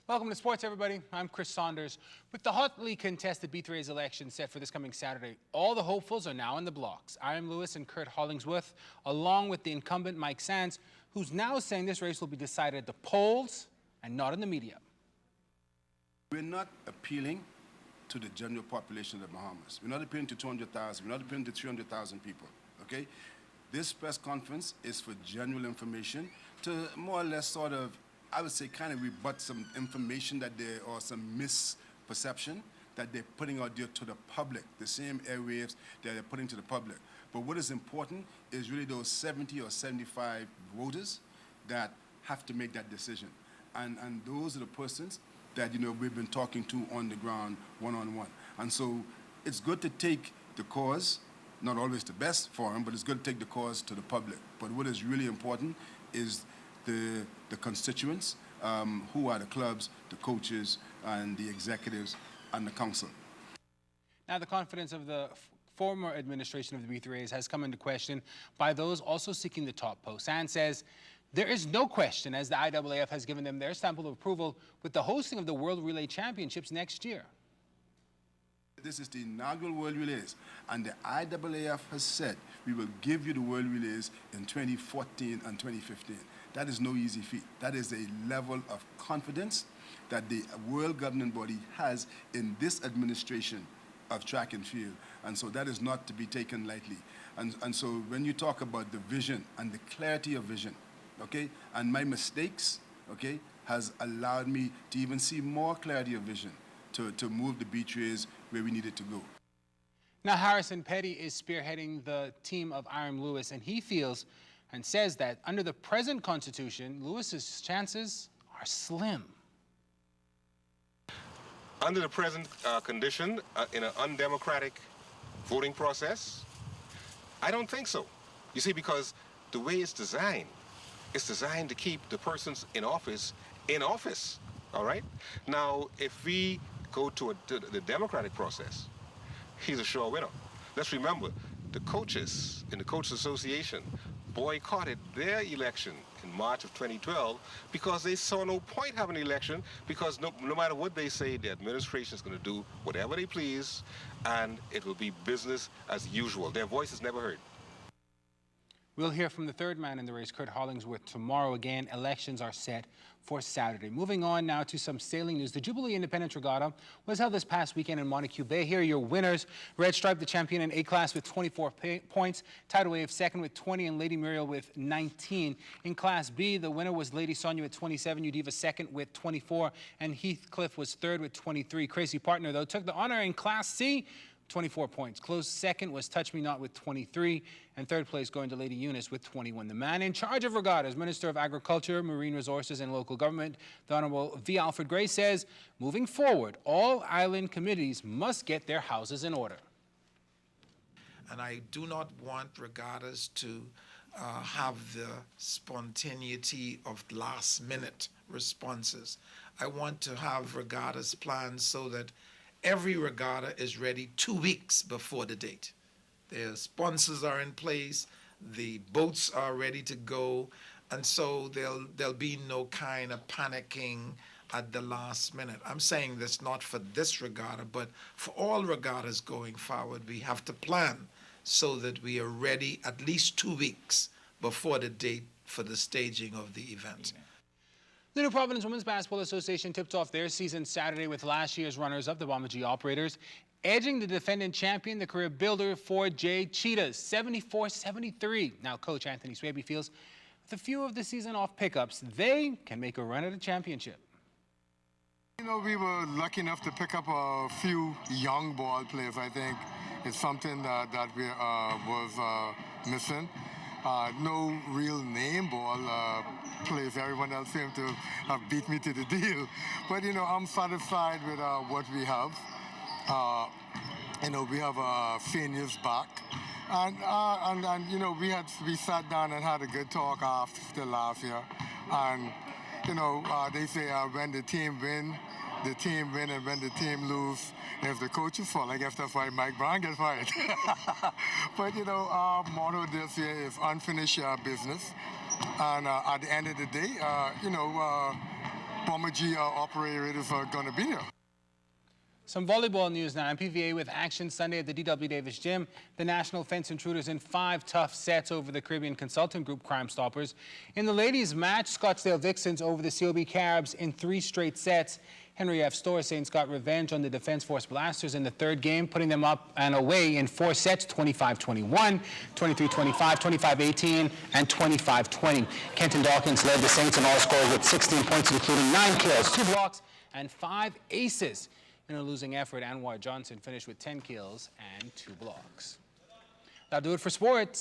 Welcome to sports, everybody. I'm Chris Saunders. With the hotly contested B3A's election set for this coming Saturday, all the hopefuls are now in the blocks. Aaron Lewis and Kurt Hollingsworth, along with the incumbent Mike Sands, who's now saying this race will be decided at the polls and not in the media. We're not appealing to the general population of the Bahamas. We're not appealing to 200,000. We're not appealing to 300,000 people, okay? This press conference is for general information to more or less sort of, I would say, kind of rebut some information that there, or some misperception that they're putting out there to the public, the same airwaves that they're putting to the public. But what is important is really those 70 or 75 voters that have to make that decision. And those are the persons that, you know, we've been talking to on the ground one-on-one. And so it's good to take the cause, not always the best forum, but it's good to take the cause to the public. But what is really important is the constituents, who are the clubs, the coaches, and the executives, and the council. Now, the confidence of the former administration of the B3As has come into question by those also seeking the top post. Sands says there is no question, as the IAAF has given them their stamp of approval with the hosting of the World Relay Championships next year. This is the inaugural World Relays, and the IAAF has said we will give you the World Relays in 2014 and 2015. That is no easy feat. That is a level of confidence that the world governing body has in this administration of track and field. And so that is not to be taken lightly. And so when you talk about the vision and the clarity of vision, okay, and my mistakes, okay, has allowed me to even see more clarity of vision to move the B3As where we needed to go. Now, Harrison Petty is spearheading the team of Aaron Lewis, and he feels and says that under the present Constitution, Lewis's chances are slim. Under the present condition, in an undemocratic voting process, I don't think so. You see, because the way it's designed to keep the persons in office, all right? Now, if we go to the democratic process, he's a sure winner. Let's remember, the coaches in the Coaches Association boycotted their election in March of 2012 because they saw no point having an election, because no matter what they say, the administration is going to do whatever they please, and it will be business as usual. Their voice is never heard. We'll hear from the third man in the race, Kurt Hollingsworth, tomorrow. Again, elections are set for Saturday. Moving on now to some sailing news. The Jubilee Independence Regatta was held this past weekend in Montague Bay. Here are your winners. Red Stripe, the champion in A-class with 24 points. Tidal Wave second with 20 and Lady Muriel with 19. In Class B, the winner was Lady Sonia with 27, Udiva second with 24, and Heathcliff was third with 23. Crazy Partner, though, took the honor in Class C, 24 points. Close second was Touch Me Not with 23, and third place going to Lady Eunice with 21. The man in charge of regattas, Minister of Agriculture, Marine Resources and Local Government, the Honorable V. Alfred Gray, says, moving forward, all island committees must get their houses in order. And I do not want regattas to have the spontaneity of last-minute responses. I want to have regattas planned so that every regatta is ready 2 weeks before the date. Their sponsors are in place, the boats are ready to go, and so there'll be no kind of panicking at the last minute. I'm saying this not for this regatta, but for all regattas going forward. We have to plan so that we are ready at least 2 weeks before the date for the staging of the event. The New Providence Women's Basketball Association tipped off their season Saturday with last year's runners-up, the Bomber G Operators, edging the defending champion, the career builder, Fort J Cheetahs, 74-73. Now, Coach Anthony Swaby feels with a few of the season-off pickups, they can make a run at a championship. You know, we were lucky enough to pick up a few young ball players. I think it's something that we was missing. No real name ball players. Everyone else seemed to have beat me to the deal. But, you know, I'm satisfied with what we have. You know, we have seniors back. And you know, we sat down and had a good talk after last year. And, you know, they say when the team win, and when the team lose, if the coach is fault. I guess that's why Mike Brown gets fired. But, you know, our motto this year is unfinished business. And at the end of the day, you know, Bomber operators are going to be there. Some volleyball news now. MPVA with action Sunday at the D.W. Davis Gym. The National Fence Intruders in 5 tough sets over the Caribbean Consultant Group Crime Stoppers. In the ladies' match, Scottsdale Vixens over the COB Caribs in 3 straight sets. Henry F. Storr Saints got revenge on the Defense Force Blasters in the 3rd game, putting them up and away in 4 sets, 25-21, 23-25, 25-18, and 25-20. Kenton Dawkins led the Saints in all scores with 16 points, including 9 kills, 2 blocks, and 5 aces. In a losing effort, Anwar Johnson finished with 10 kills and 2 blocks. That'll do it for sports.